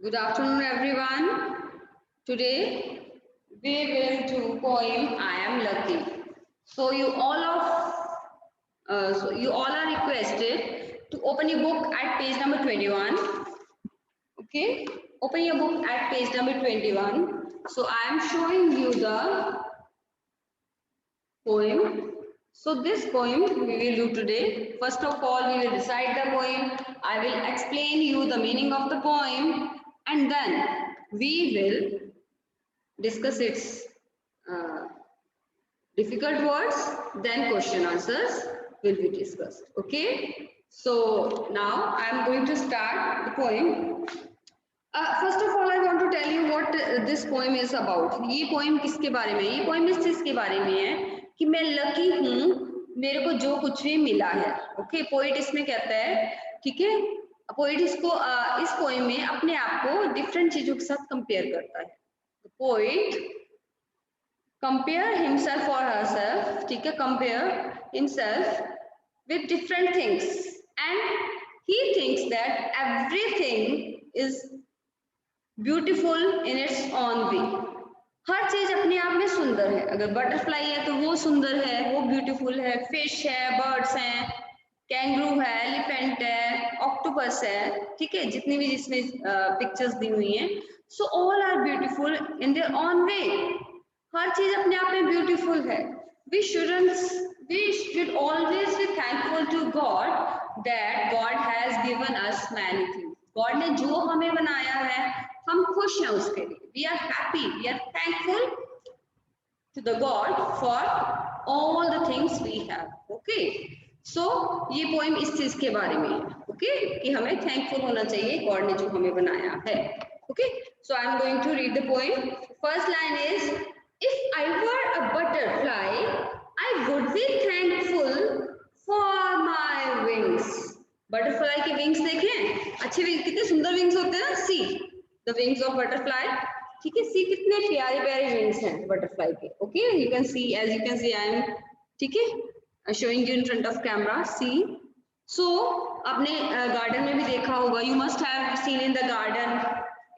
Good afternoon, everyone. Today we will do poem "I Am Lucky." So you all are requested to open your book at page number 21. Okay, open your book at page number 21. So I am showing you the poem. So this poem we will do today. First of all, we will recite the poem. I will explain you the meaning of the poem, and then we will discuss its uh, difficult words, then question answers will be discussed. Okay, so now I am going to start the poem. First of all, I want to tell you what this poem is about. ये poem किसके बारे में है? ये poem इस चीज के बारे में है कि मैं लकी हूँ, मेरे को जो कुछ भी मिला है. ओके, पोइट इसमें कहता है, ठीक है. पोइट इसको इस पोएम में अपने आप को डिफरेंट चीजों के साथ कंपेयर करता है. Poet compare himself or herself, ठीक है, compare himself with different things, and he thinks that everything is beautiful in its own way. हर चीज अपने आप में सुंदर है. अगर बटरफ्लाई है तो वो सुंदर है, वो ब्यूटीफुल है. फिश है, बर्ड्स हैं, कैंगरू है, एलिफेंट है, ऑक्टोपस है, ठीक है, जितनी भी जिसमें पिक्चर्स दी हुई हैं. So all are beautiful in there on way. हर चीज अपने आप में ब्यूटीफुल है. we shouldn't we should always be thankful to God that God has given us many things. God ने जो हमें बनाया है हम खुश हैं उसके लिए. we are happy, we are thankful to the God for all the things we have. Okay, so ये पोएम इस चीज के बारे में है. ओके, कि हमें थैंकफुल होना चाहिए गॉड ने जो हमें बनाया है. Okay, so I am going to read the poem. First line is, if I were a butterfly, I would be thankful for my wings. Butterfly के विंग्स देखें, अच्छे विंग्स, कितने सुंदर विंग्स होते हैं. See the wings of butterfly. ठीक है, सी कितने प्यारे प्यारे विंग्स हैं बटरफ्लाई के. Okay, you can see, as you can see I am, ठीक है, showing you in front of camera. See, so आपने गार्डन में भी देखा होगा. You must have seen in the garden,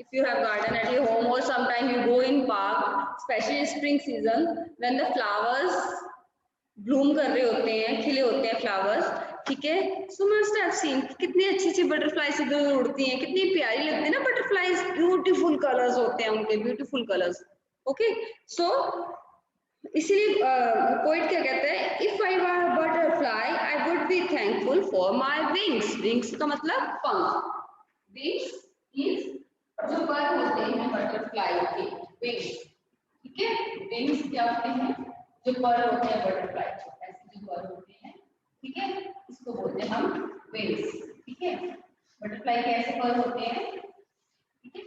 if you have garden at your home, or sometime you go in park, especially in spring season when the flowers bloom कर रहे होते हैं, खिले होते हैं flowers. ठीक है, so must have seen कितनी अच्छी अच्छी बटरफ्लाईज इधर उड़ती हैं, कितनी प्यारी लगती है ना बटरफ्लाईज. ब्यूटीफुल कलर्स होते हैं उनके, ब्यूटीफुल कलर्स. ओके, सो इसीलिए पोइट क्या कहता है, if I were butterfly I would be thankful for my wings. Wings का मतलब पंख. विंग्स इज जो पर होते हैं बटरफ्लाई के, विंग्स. ठीक है, विंग्स क्या होते हैं, जो पर होते हैं बटरफ्लाई, ऐसे जो पर होते हैं. ठीक है, इसको बोलते हैं हम विंग्स. ठीक है, बटरफ्लाई के ऐसे पर होते हैं. ठीक है,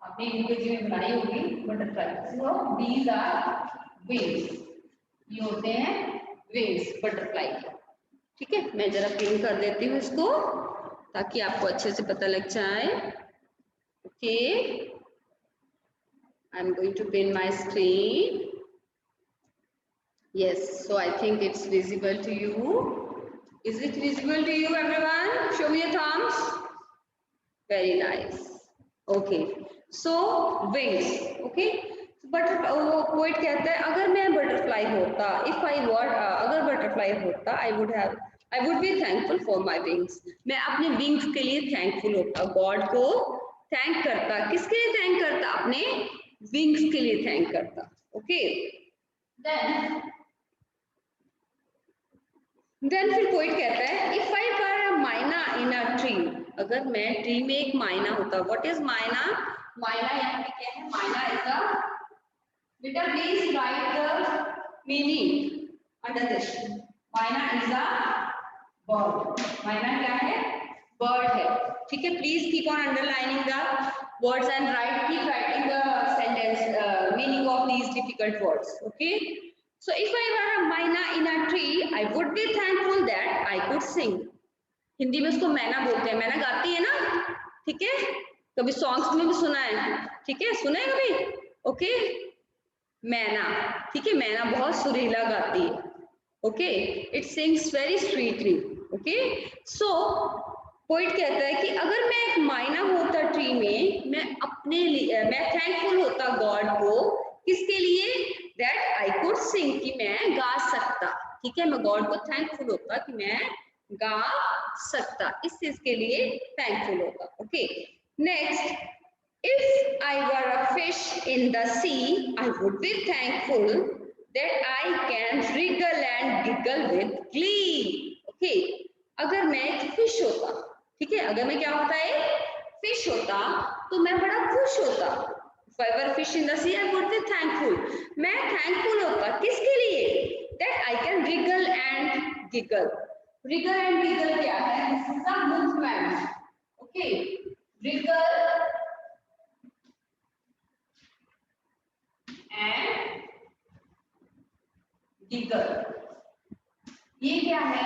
आपने इमेज में बनाई होगी butterfly. So these are wings. ये होते हैं विंग्स बटरफ्लाई के. ठीक है, मैं जरा पिन कर देती हूँ इसको ताकि आपको अच्छे से पता लग जाए. Okay, I'm going to pin my screen. Yes, so I think it's visible to you. Is it visible to you, everyone? Show me your thumbs. Very nice. Okay, so wings. Okay, but poet कहता है, अगर मैं butterfly होता, if I were, अगर butterfly होता, I would be thankful for my wings. मैं अपने wings के लिए thankful होता, God को थैंक करता. किसके लिए थैंक करता? अपने विंग्स के लिए थैंक करता. ओके, देन फिर पोइट कहता है, इफ आई वर अ माइना इन अ ट्री, अगर मैं ट्री में एक माइना होता. व्हाट इज माइना? माइना यहाँ पे क्या है? माइना इज अ, बेटा please right the meaning under this. माइना इज अ बर्ड. माइना क्या है? बर्ड है. ठीक है, please keep on underlining the words and keep writing the sentence meaning of these difficult words. Okay, so if I were a myna in a tree, I would be thankful that I could sing. Hindi में उसको मैना बोलते हैं. मैना गाती है ना. ठीक है, कभी सॉन्ग्स में भी सुना है. ठीक है, सुना है कभी? ओके, मैना. ठीक है, मैना बहुत सुरीला गाती है. Okay, it sings very sweetly. Okay, so poet कहता है कि अगर मैं एक मायना होता ट्री में, मैं अपने लिए मैं थैंकफुल होता गॉड को, किसके लिए, दैट आई कुड सिंग, कि मैं गा सकता, ठीक है, मैं गॉड को थैंकफुल होता कि मैं गा सकता, इस चीज के लिए थैंकफुल होता। Okay, next, if I were a fish in the sea, I would be thankful that I can wriggle and giggle with glee. Okay, अगर मैं एक फिश होता, ठीक है, अगर मैं क्या होता है, फिश होता, तो मैं बड़ा खुश होता। If I were a fish in the sea, I would be thankful. मैं thankful होता किसके लिए, that I can wriggle and giggle. Wriggle and giggle क्या है, this is a movement. Okay, wriggle and giggle, ये क्या है,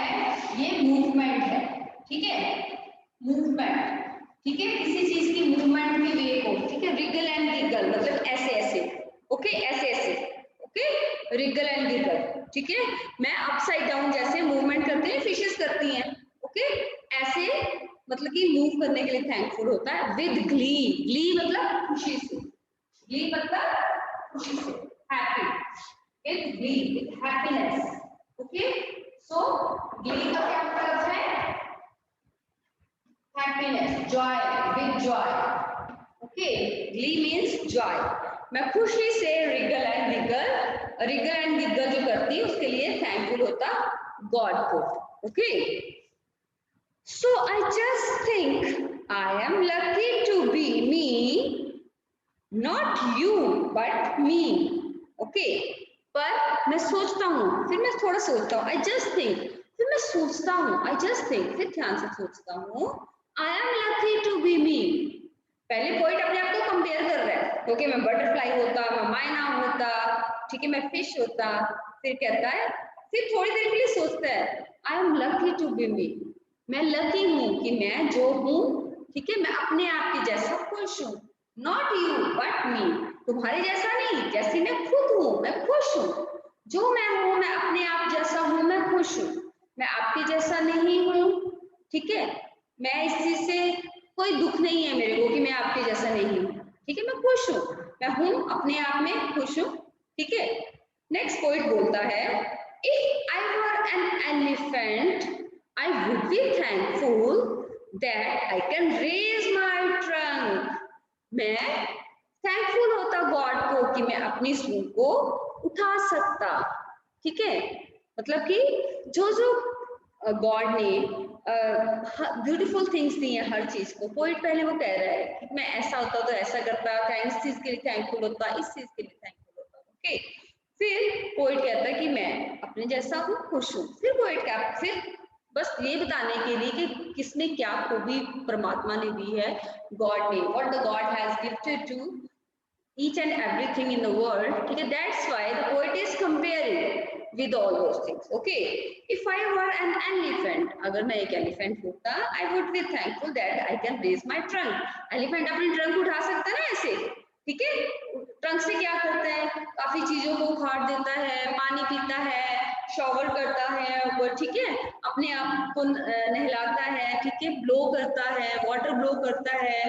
ये मूवमेंट है, ठीक है, मूवमेंट, ठीक है, किसी चीज की मूवमेंट की वे को, ठीक है, रिगल एंड गिगल मतलब ऐसे ऐसे, ओके, ऐसे ऐसे, ओके, रिगल एंड गिगल, ठीक है, मैं अपसाइड डाउन जैसे मूवमेंट करते हैं, फिशेस करती हैं, ओके, ऐसे मतलब कि मूव करने के लिए थैंकफुल होता है। विद ग्ली, ग्ली मतलब खुशी से, ग्ली मतलब खुशी से, happy, with Glee, with happiness, okay, so Glee का क्या मतलब है, happiness, Joy, with Joy, okay, Glee means Joy, मैं खुशी से Regal and giggle, Regal and giggle जो करती है उसके लिए थैंकफुल होता गॉड को, okay. So I just think I am lucky to be me, not you but me, okay, पर मैं सोचता हूँ, फिर मैं थोड़ा सोचता हूँ, I just think, फिर मैं सोचता हूँ, I just think, फिर ध्यान से सोचता हूँ, I am lucky to be me। पहले पॉइंट अपने आप को कंपेयर कर रहा है, क्योंकि मैं बटरफ्लाई होता, मैं मायना होता, ठीक है, मैं फिश होता, फिर कहता है, फिर थोड़ी देर के लिए सोचता है, I am lucky to be me, मैं लकी हूँ कि मैं जो हूँ, ठीक है, मैं अपने आप के जैसा खुश हूँ, नॉट यू बट मी, तुम्हारे जैसा नहीं, जैसी मैं खुद हूँ मैं खुश हूँ, जो मैं हूँ मैं अपने आप जैसा हूँ, मैं खुश हूँ, मैं आपके जैसा नहीं हूँ, ठीक है, मैं इस चीज से कोई दुख नहीं है मेरे को कि मैं आपके जैसा नहीं हूँ, ठीक है, मैं खुश हूँ, मैं हूँ अपने आप में खुश हूँ, ठीक है। नेक्स्ट पॉइंट बोलता है, if I were an elephant I would be thankful that I can raise my trunk. मैं thankful होता गॉड को कि मैं अपनी सूंड को उठा सकता, ठीक है, मतलब कि जो जो गॉड ने ब्यूटीफुल थिंग्स दी है हर चीज को, पोइट पहले वो कह रहा है कि मैं ऐसा होता तो ऐसा करता, थैंक्स चीज के लिए थैंकफुल होता, इस चीज के लिए थैंकफुल होता, ओके। फिर पोइट कहता है कि मैं अपने जैसा हूँ, खुश हूँ, फिर पोइट क्या, फिर बस ये बताने के लिए कि किसने क्या खूबी परमात्मा ने दी है, गॉड ने, what the god has gifted to each and everything in the world, ठीक है, that's why the poet is comparing with all those things, okay। if I were an elephant, अगर मैं एक एलिफेंट होता, I would be thankful that I can raise my trunk, elephant अपनी trunk उठा सकता है ना ऐसे, ठीक है, ट्रंक से क्या करता है, काफी चीजों को उखाड़ देता है, पानी पीता है, शॉवर करता है ऊपर, ठीक है, अपने आप को नहलाता है, ठीक है, ब्लो करता है, वाटर ब्लो करता है,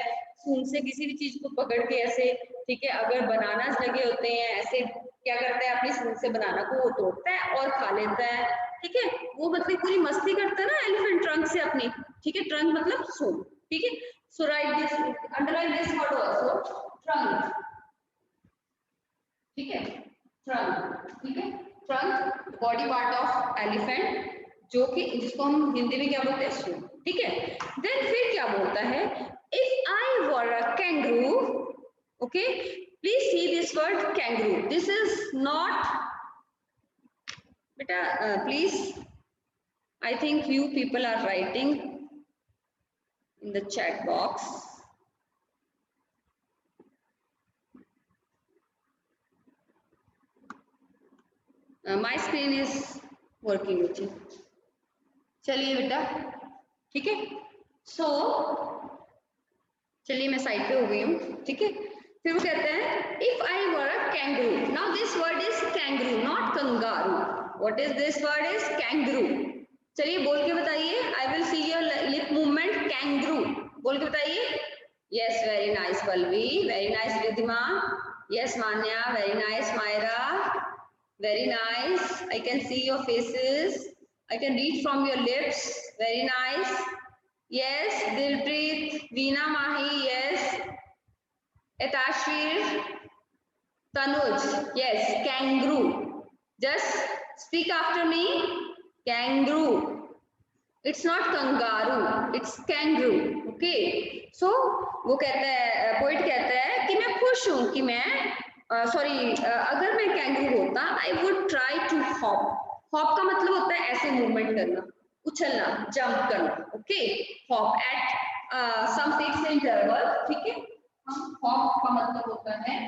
सूंड से किसी भी चीज को पकड़ के ऐसे, ठीक है, अगर बनाना लगे होते हैं ऐसे क्या करता है, अपनी सूंड से बनाना को वो तोड़ता है और खा लेता है, ठीक है, वो मतलब पूरी मस्ती करता है ना एलिफेंट ट्रंक से अपनी, ठीक है, ट्रंक मतलब सूंड, ठीक है, so right this, underline this word also, trunk, ठीक है, ट्रंक, ठीक है, trunk body part of elephant, जो कि जिसको हम हिंदी में क्या बोलते हैं, सूंड, ठीक है। देन फिर क्या बोलता है, if I were a kangaroo, okay, please see this word kangaroo, this is not beta, please, I think few people are writing in the chat box, my screen is working with you, चलिए बेटा, ठीक है, सो चलिए मैं side पे हो गई हूँ, ठीक है, फिर वो कहते हैं if I were a kangaroo, now this word is kangaroo not kangaroo, what is this word is kangaroo, चलिए बोल के बताइए, I will see your lip movement, kangaroo, बोल के बताइए। Yes, very nice Pallavi, very nice Ridhima, yes Manya, very nice Myra, very nice. I can see your faces, I can read from your lips, very nice. Yes, Dilpreet, Veena Mahi, yes, Etashvir, Tanuj, yes, kangaroo, just speak after me, kangaroo. It's not kangaroo, it's kangaroo. Okay, so वो कहता है, poet कहता है कि मैं खुश हूं कि मैं सॉरी अगर मैं कैंगरू होता I would try to hop. Hop का मतलब होता है ऐसे मूवमेंट करना, उछलना, जंप करना। Okay, hop at some fixed interval, ठीक है। हम हॉप का मतलब होता है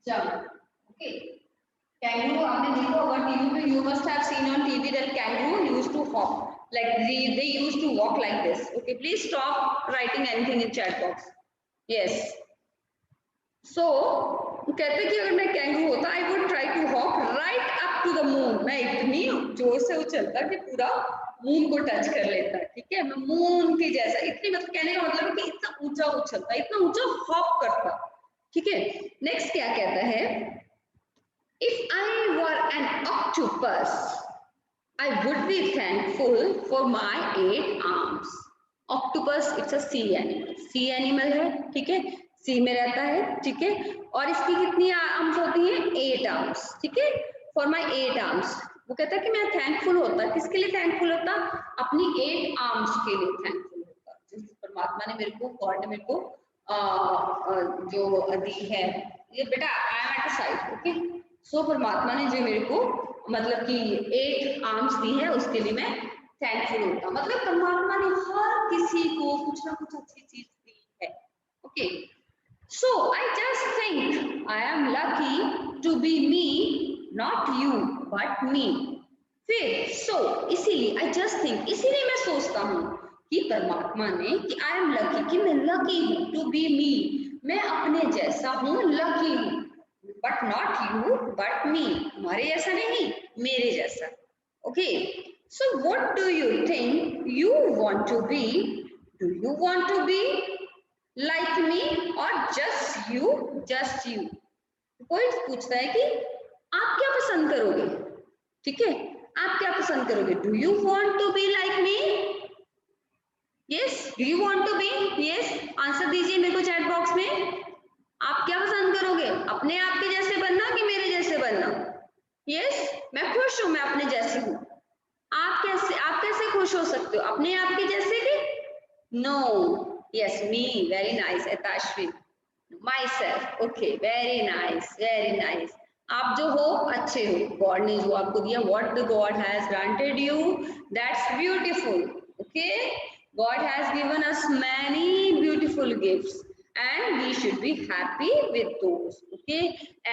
जंप। ओके, kangaroo आपने देखा होगा टीवी पे, you must have seen on TV that kangaroo used to hop like they used to walk like this. Okay, please stop writing anything in chat box. Yes, so कहते हैं कि अगर मैं kangaroo होता I would try to hop right up to the moon. मैं इतनी जोर से उछलता कि पूरा मून को टच कर लेता, ठीक है। मैं मून के जैसा, इतनी मतलब कहने का मतलब है कि इतना ऊंचा उछलता, इतना ऊंचा हॉप करता, ठीक है। नेक्स्ट क्या कहता है, if I were an octopus, I would be thankful for my 8 arms. Octopus, it's a sea animal. Sea animal है, ठीक है, सी में रहता है, ठीक है। और इसकी कितनी आर्म्स होती हैं? 8 आर्म्स, ठीक है। फॉर माई 8 आर्म्स, वो कहता है कि मैं थैंकफुल होता, किसके लिए थैंकफुल होता? अपनी 8 आर्म्स के लिए थैंकफुल होता, जिस परमात्मा ने मेरे को, गॉड ने मेरे को जो दी है। ये बेटा I am at side, okay. So परमात्मा ने जो मेरे को मतलब कि 8 आर्म्स दी है, उसके लिए मैं थैंकफुल होता। मतलब परमात्मा ने हर किसी को कुछ ना कुछ अच्छी चीज दी है। Okay, so I just think I am lucky to be me, not you but me. फिर सो इसीलिए आई जस्ट थिंक, इसीलिए मैं सोचता हूँ कि परमात्मा ने कि आई एम लकी, कि मैं लकी हूँ, टू बी मी, मैं अपने जैसा हूँ, लकी हूँ, but not you but me, तुम्हारे जैसा नहीं, मेरे जैसा। Okay, so what do you think you want to be? Do you want to be like me और जस्ट यू, जस्ट यू? कोई पूछता है कि आप क्या पसंद करोगे, ठीक है, आप क्या पसंद करोगे? Do you want to be like me? Yes, do you want to be? Yes, answer दीजिए मेरे को चैट बॉक्स में। आप क्या पसंद करोगे, अपने आप के जैसे बनना कि मेरे जैसे बनना? यस, मैं खुश हूं, मैं अपने जैसी हूँ। आप कैसे खुश हो सकते हो, अपने आप के जैसे कि? No, yes me, very nice Etashvi, myself, okay, very nice, very nice. आप जो हो अच्छे हो, गॉड ने जो आपको दिया, what the god has granted you, that's beautiful. Okay, God has given us many beautiful gifts and we should be happy with those. Okay,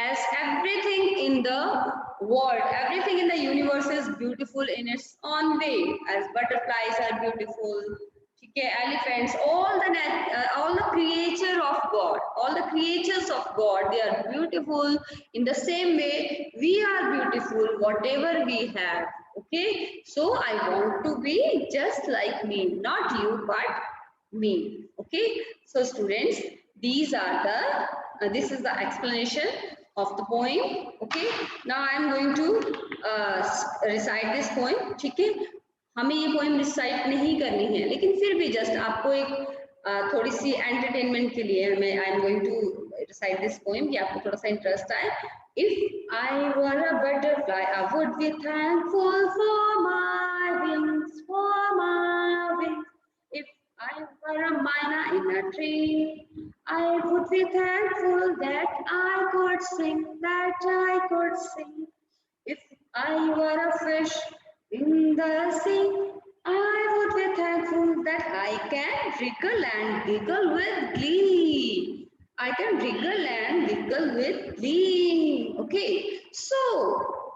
as everything in the world, everything in the universe is beautiful in its own way, as butterflies are beautiful, okay, elephants, all the creature of God, all the creatures of God, they are beautiful. In the same way we are beautiful, whatever we have. Okay, so I want to be just like me, not you but me. Okay, so students, these are the this is the explanation of the poem. Okay, now I am going to recite this poem, ठीक है। हमें ये poem recite नहीं करनी है, लेकिन फिर भी जस्ट आपको एक थोड़ी सी एंटरटेनमेंट के लिए मैं I am going to recite this poem, कि आपको थोड़ा सा इंटरेस्ट आए। If I were a butterfly I would be thankful for my wings, for my wings. I were a myna in a tree, I would be thankful that I could sing, that I could sing. If I were a fish in the sea, I would be thankful that I can wriggle and giggle with glee. I can wriggle and giggle with glee. Okay, so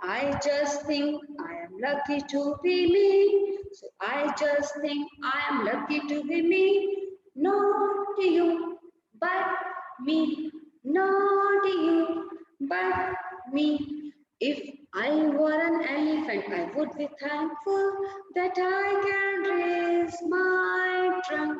I just think I am lucky to be me. So I just think I am lucky to be me. Not you, but me. Not you, but me. If I were an elephant elephant, I would be thankful that I can raise my trunk.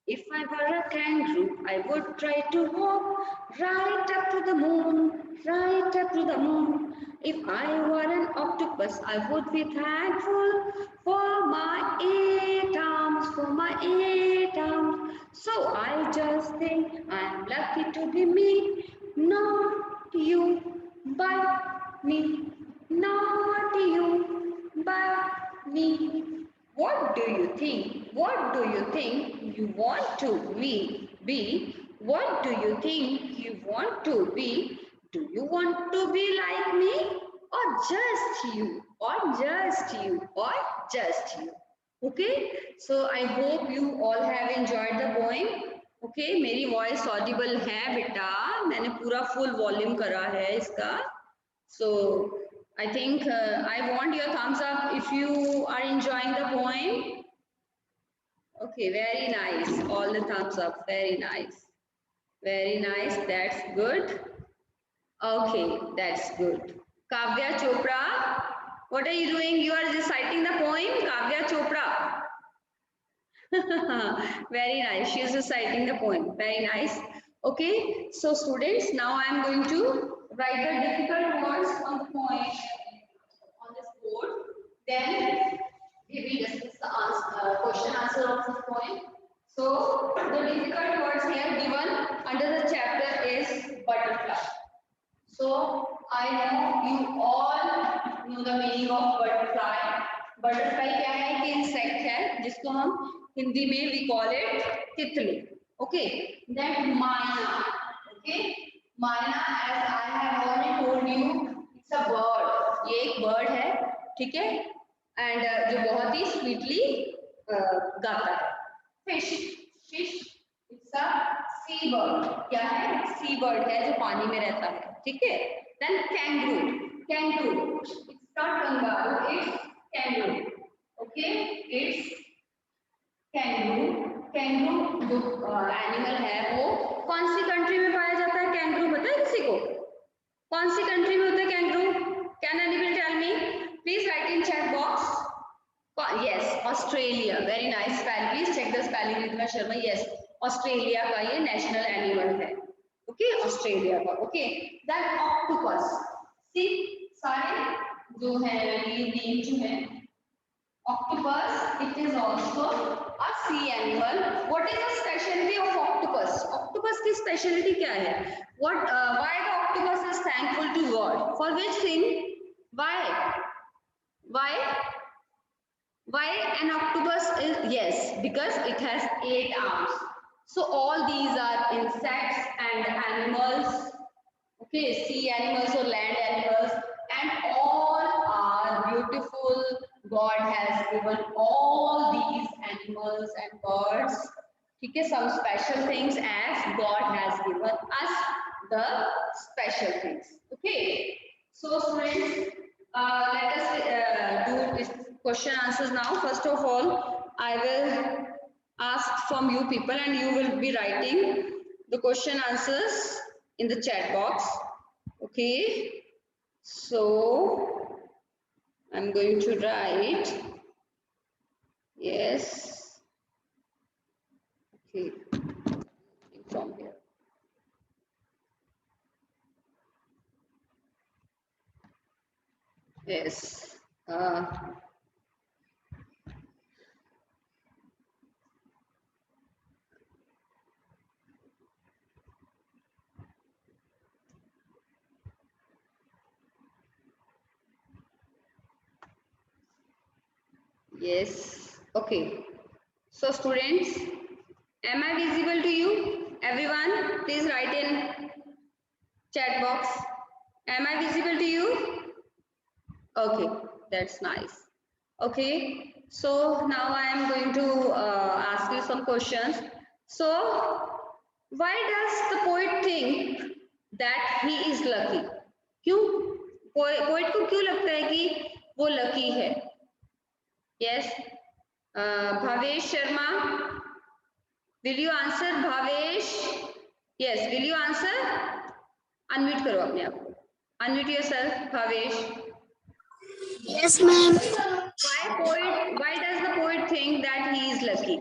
If I were a kangaroo, I would try to hop right up to the moon, right up to the moon. If I were an octopus, I would be thankful for my 8 arms, for my 8 arms. So I just think I'm lucky to be me, not you, but me, not you, but me. What do you think? What do you think you want to be? What do you think you want to be? Do you want to be like me? Or just you? Or just you? Or just you? Okay, so I hope you all have enjoyed the poem. Okay, मेरी voice Audible है बेटा, मैंने पूरा full volume करा है इसका. So I think I want your thumbs up if you are enjoying the poem. Okay, very nice. All the thumbs up. Very nice. Very nice. That's good. Okay, that's good. Kavya Chopra, what are you doing? You are reciting the poem, Kavya Chopra. Very nice. She is reciting the poem. Very nice. Okay, so students, now I am going to write the difficult words on the poem on this board. Then we will discuss the answer, question answer of this poem. So the difficult words here given under the chapter is butterfly. So I know you all know the meaning of butterfly. Butterfly क्या है कि insect है जिसको हम हिंदी में we call it तितली. Okay, then myna. Okay, myna as I have already told you, it's a bird. ये एक bird है, ठीक है? And जो बहुत ही sweetly गाता है. Fish, fish. It's a sea bird. क्या है? Sea bird है जो पानी में रहता है. ठीक है? Then kangaroo. Kangaroo. It's not kangaroo. It's kangaroo. Okay? It's kangaroo. Kangaroo जो एनिमल है वो कौन सी कंट्री में पाया जाता है? कैंगरू पता है किसी को? कौन सी कंट्री में होता है kangaroo? Can anybody tell me? Please write in chat box. Yes, Australia. Very nice spell. Please check the spelling Ridhima Sharma. Yes, Australia का ये नेशनल एनिमल है. Okay, Australia का. Okay, then octopus. See, सारे जो है ये name जो है octopus. It is also a sea animal. What is the specialty of octopus? Octopus की specialty क्या है? What? Why the octopus is thankful to God? For which thing? Why? Why? Why an octopus is, yes, because it has 8 arms. So all these are insects and animals, okay, sea animals or land animals, and all are beautiful. God has given all these animals and birds, okay, some special things as God has given us the special things. Okay, so friends, let us do this question answers now. First of all, I will ask from you people and you will be writing the question answers in the chat box. Okay, so I'm going to write, yes, okay, from here. Yes. Yes. Okay. So students, am I visible to you? Everyone, please write in chat box. Am I visible to you? Okay, that's nice. Okay, so now I am going to ask you some questions. So, why does the poet think that he is lucky? क्यों? Poet को क्यों लगता है कि वो lucky है? Yes, Bhavesh Sharma, will you answer? Bhavesh, yes, will you answer? Unmute करो अपने आप को. Unmute yourself, Bhavesh. Yes, ma'am. Why does the poet think that he is lucky?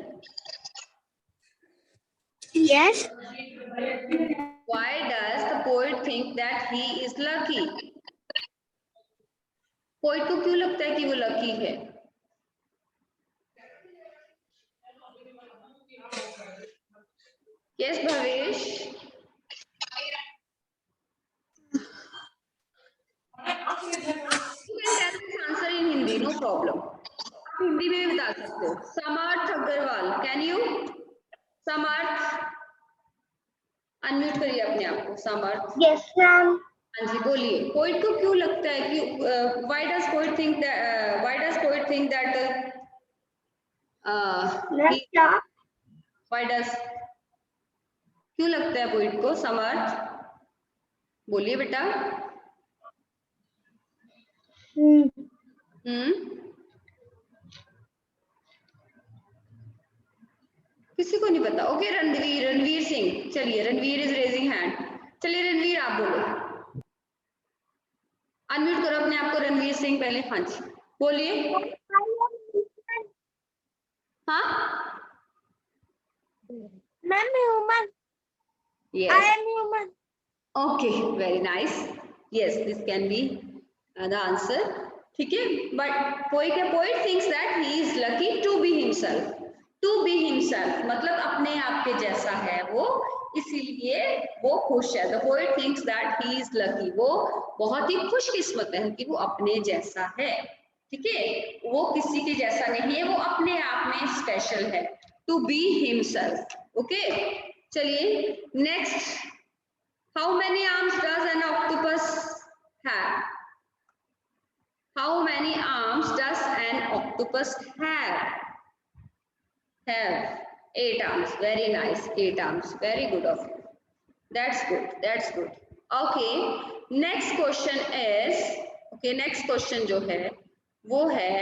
Yes. Why does the poet think that he is lucky? Poet को क्यों लगता है कि वो लकी है? Yes Bhavesh, answer in Hindi, no problem, Hindi में भी बता सकते हो। Samarth Agarwal, can you? Samarth unmute करिए अपने आप को। Samarth, yes ma'am. हाँ जी बोलिए, पोइट को क्यों लगता है कि why does poet think that why does, क्यों लगता है पोइट को? समर्थ बोलिए बेटा। किसी को नहीं पता? ओके, रणवीर सिंह, चलिए, रणवीर इज रेजिंग हैंड। चलिए रणवीर आप बोलो, अनम्यूट करो अपने आप को। रणवीर सिंह पहले, हाँ जी बोलिए। हाँ ma'am human. yes, I am human. okay, very nice, yes, this can be the answer, ठीक है। but poet thinks that he is lucky to be himself मतलब अपने आप के जैसा है वो, इसीलिए वो खुश है। the poet thinks that he is lucky, वो बहुत ही खुशकिस्मत है कि वो अपने जैसा है, ठीक है, वो किसी के जैसा नहीं है, वो अपने आप में स्पेशल है। to be himself, okay. चलिए next, how many arms does an octopus have? How many arms does an octopus have? 8 arms. Very nice. 8 arms. Very good of you. That's good. That's good. Okay. Next question is, okay, next question जो है वो है,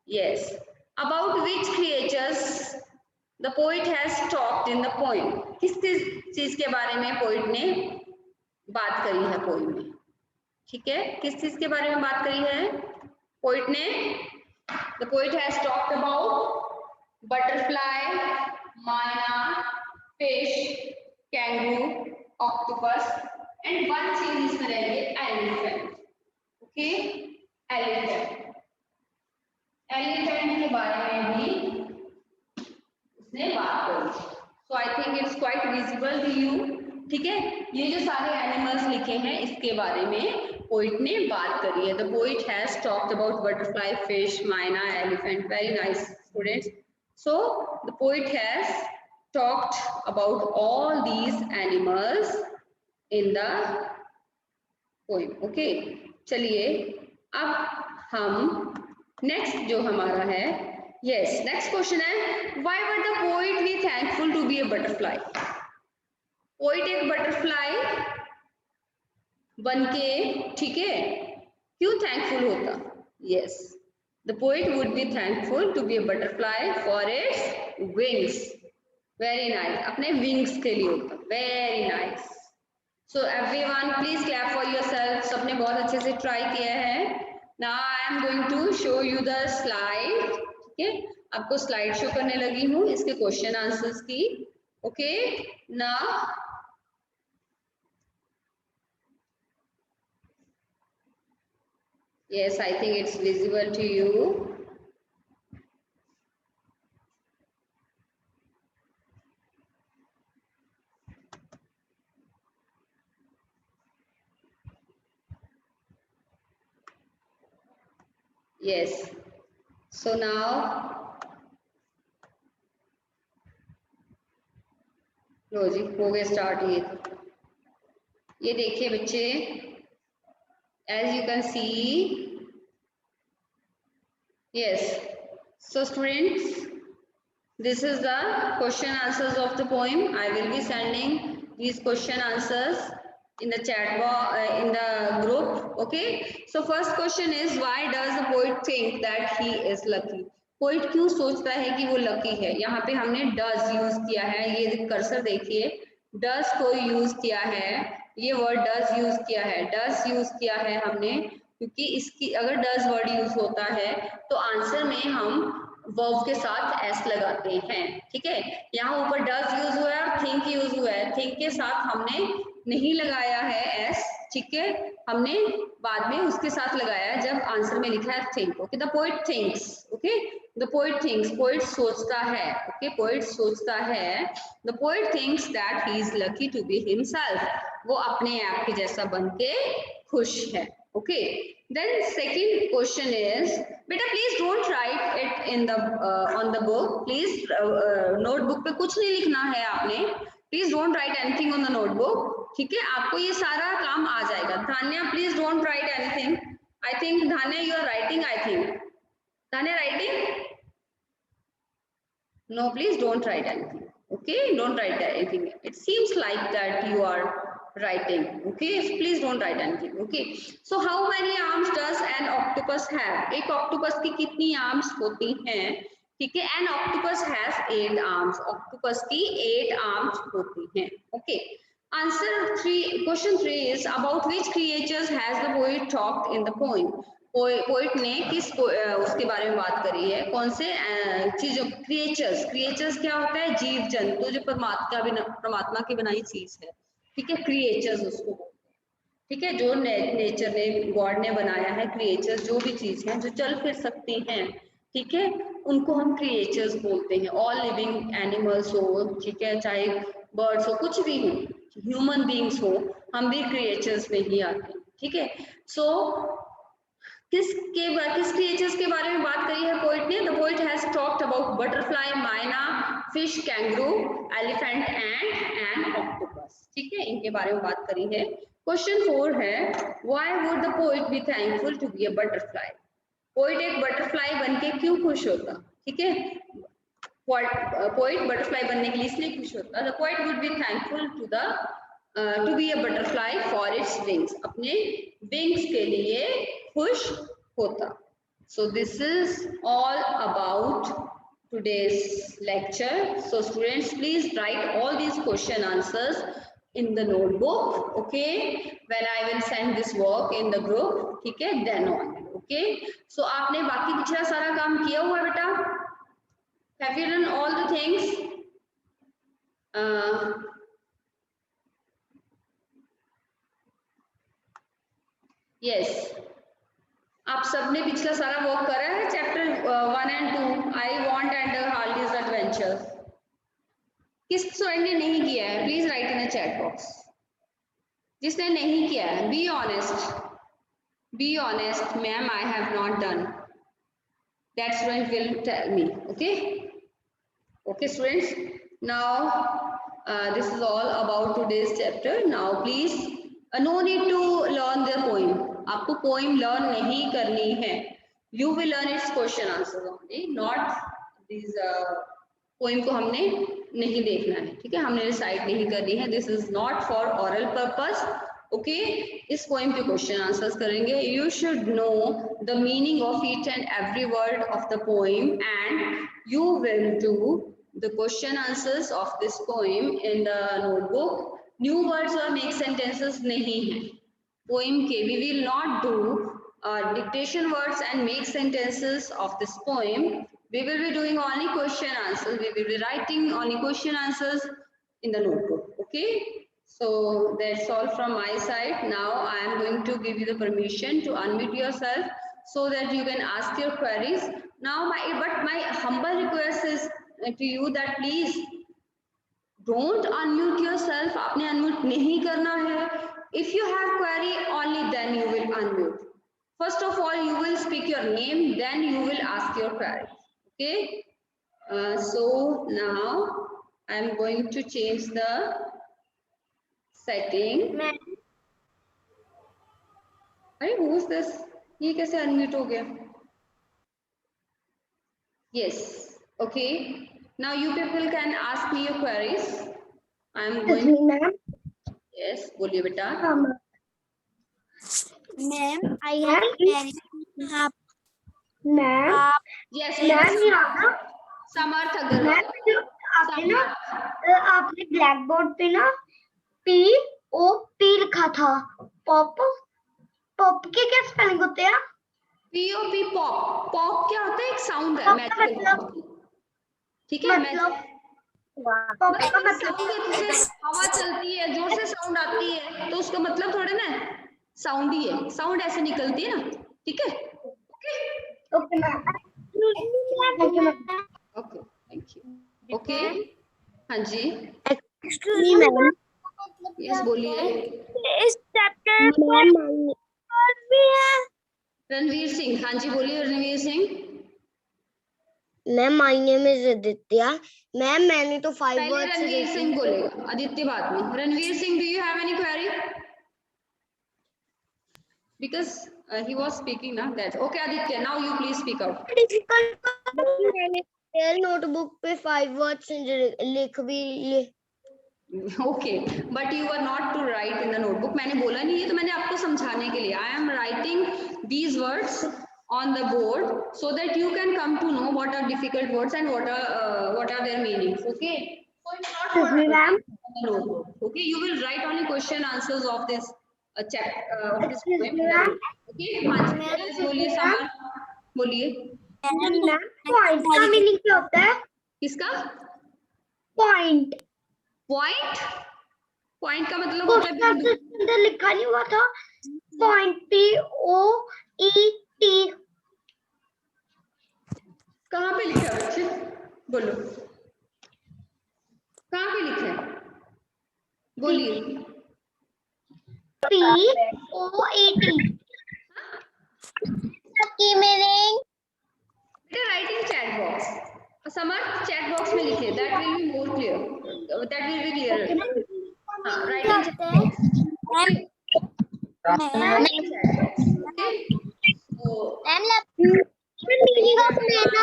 yes, about which creatures the poet has talked in the poem? किस चीज के बारे में poet ने बात करी है पोइम में? ठीक है, किस चीज के बारे में बात करी है पोइट ने? The poet has talked about butterfly, myna, fish, kangaroo, octopus and one चीज इसमें रहेंगे एलिफेंट, ओके। एलिफेंट के बारे में भी उसने बात करी। So I think it's quite visible to you, ठीक है। ये जो सारे एनिमल्स लिखे हैं इसके बारे में पोइट ने बात करी है। The poet has talked about butterfly, fish, myna, elephant. Very nice students. So the poet has talked about all these animals in the poem, okay. चलिए अब हम नेक्स्ट जो हमारा है, यस, नेक्स्ट क्वेश्चन है, why were the poet be thankful to be a butterfly? Poet एक butterfly बनके, ठीक है, क्यों थैंकफुल होता? Yes, the poet would be thankful to be a butterfly for its wings. Very nice, अपने wings के लिए होता। Very nice. So everyone please clap for yourself. सबने बहुत अच्छे से ट्राई किया है। Now I am going to show you the slide, ठीक है, आपको स्लाइड शो करने लगी हूँ इसके क्वेश्चन आंसर्स की, okay. Now yes, I think it's visible to you. Yes, so now लो जी, हो गए स्टार्ट। ये देखिए बच्चे, as you can see, yes, so students, this is the question answers of the poem. I will be sending these question answers in the chat box, in the group, okay. So first question is, why does the poet think that he is lucky? Poet क्यों सोचता है कि वो lucky है? यहाँ पे हमने does use किया है, ये कर्सर देखिए, डज को यूज किया है, ये वर्ड डज यूज किया है, डज यूज किया है हमने क्योंकि इसकी अगर डज वर्ड यूज होता है तो आंसर में हम वर्ब के साथ एस लगाते हैं, ठीक है। यहाँ ऊपर डज यूज हुआ है और थिंक यूज हुआ है, थिंक के साथ हमने नहीं लगाया है एस, ठीक है, हमने बाद में उसके साथ लगाया है जब आंसर में लिखा है think. Okay, the poet thinks, okay, the poet thinks, poet सोचता है, ओके, पोइट सोचता है, the poet thinks that he is lucky to be himself, वो अपने आप के जैसा बन के खुश है। Okay, then second question is, बेटा please don't write it in the on the book, please notebook पे कुछ नहीं लिखना है आपने, please don't write anything on the notebook, ठीक है, आपको ये सारा काम आ जाएगा। Dhanya please don't write anything, I think Dhanya you are writing, I think Dhanya writing, no please don't write anything, okay, don't write anything, it seems like that you are writing, okay, please don't write anything, okay। So how many arms does an octopus have, एक octopus की कितनी arms होती हैं, ठीक है, an octopus has 8 arms, octopus की 8 arms होती हैं, okay। Answer 3, question 3 is, about which creatures has the poet talked in the poem, poet ने किस उसके बारे में बात करी है, कौन से चीजों, क्रिएचर्स, क्रिएचर्स क्या होता है, जीव जंतु जो परमात्मा की बनाई चीज है, ठीक है, क्रिएचर्स उसको, ठीक है, जो नेचर ने, गॉड ने बनाया है, क्रिएचर्स जो भी चीज है जो चल फिर सकती हैं, ठीक है, उनको हम क्रिएचर्स बोलते हैं। ऑल लिविंग एनिमल्स हो, ठीक है, चाहे बर्ड्स हो, कुछ भी हो, ह्यूमन बींग्स हो, हम भी क्रिएचर्स में ही आते हैं, ठीक है। सो किस क्रिएचर्स के बारे में बात करी है पोइट ने, the poet has talked about butterfly, myna, fish, kangaroo, elephant and an octopus, ठीक है, इनके बारे में बात करी है। क्वेश्चन 4 है, why would the poet be thankful to be a butterfly, poet एक बटरफ्लाई बनके क्यों खुश होता, ठीक है, पोइट बटरफ्लाई बनने के लिए इसलिए खुश होता, the poet would be thankful to be a butterfly for its wings, अपने विंग्स के लिए खुश होता। So this is all about today's lecture. So students, please write all these question answers in the notebook, okay, when I will send this work in the group, ठीक है, then only, okay। So आपने बाकी पिछला सारा काम किया हुआ है बेटा, have you done all the things? Yes, आप सबने पिछला सारा वर्क करा है, chapter 1 and 2, I want and Hardy's adventure, किस स्टूडेंट ने नहीं किया है please write in the chat box, जिसने नहीं किया है be honest, ma'am I have not done, that student will tell me, okay, okay students, now this is all about today's chapter, now please no need to learn the poem, आपको poem learn नहीं करनी है, you will learn it's question answer only, not this poem को हमने नहीं देखना है, ठीक है, हमने रिसाइट नहीं करनी है, this is not for oral purpose, okay. इस पोइम के क्वेश्चन आंसर्स करेंगे, you should know the meaning of each and every word of the poem and you will do the question answers of this poem in the notebook, new words or make sentences नहीं है poem के, we will not do dictation words and make sentences of this poem, we will be doing only question answers, we will be writing only question answers in the notebook, okay। So that's all from my side, now I am going to give you the permission to unmute yourself so that you can ask your queries now, my humble request is to you that please don't unmute yourself, आपने unmute नहीं करना है, if you have query only then you will unmute, first of all you will speak your name, then you will ask your query, okay। So now I am going to change the setting, अरे who is this, ये कैसे unmute हो गया, yes, okay, now you people can ask me your queries, I am going, ma'am, yes, बोलिए बेटा, ma'am, I have query, ma'am, yes, ma'am, यहाँ समर्थ अग्रवाल, आपने black board पे ना POP लिखा था, पॉप पॉप के क्या स्पेलिंग होते हैं? पीओपी पॉप, पॉप क्या होता है? एक साउंड है पॉप का मैजिकल मतलब? पॉप, ठीक है? मतलब पॉप का मतलब मतलब साउंड है, जैसे हवा चलती है जोर से साउंड आती है तो उसका मतलब थोड़े ना साउंड ही है, साउंड ऐसे निकलती है ना, ठीक है? Okay okay ma'am, thank you ma'am. Okay thank you. Okay हाँ जी, एक्सक्यूज मी मैम, यस बोलिए। इस चैप्टर पर और भी है रणवीर सिंह, हाँ जी बोलिए Ranveer Singh. Ma'am? My name is Aditya ma'am, मैंने तो 5 पहले वर्ड्स रणवीर सिंह बोलेगा, आदित्य बाद में। Ranveer Singh, do you have any query? Because he was speaking now, that okay Aditya, now you please speak out. Difficult. मैंने नोटबुक पे 5 वर्ड्स लिख भी लिए। Okay, but you were not to write in the notebook. मैंने बोला नहीं है तो मैंने आपको समझाने के लिए I am writing these words on the board so that you can come to know what are difficult words and what are their meanings. Okay, so it's not for Excuse me, ma'am. on the notebook. Okay, you will write only question answers of this chapter of this Excuse poem. me, ma'am. Okay, हाँ जी, yes बोलिए summer, बोलिए। Ma'am point का meaning क्या होता है? किसका? Point. Point, point का मतलब होता है क्वेश्चन बिंदु। के अंदर लिखा नहीं हुआ था पॉइंट, POET। कहाँ पे लिखा है बच्चे, बोलो कहाँ पे लिखा है, बोलिए। POET की मीनिंग? बेटा right in chat box, Samar chat box में लिखे, that will be more clear, that will be clear. हाँ right in chat box, okay. Meaning of लेना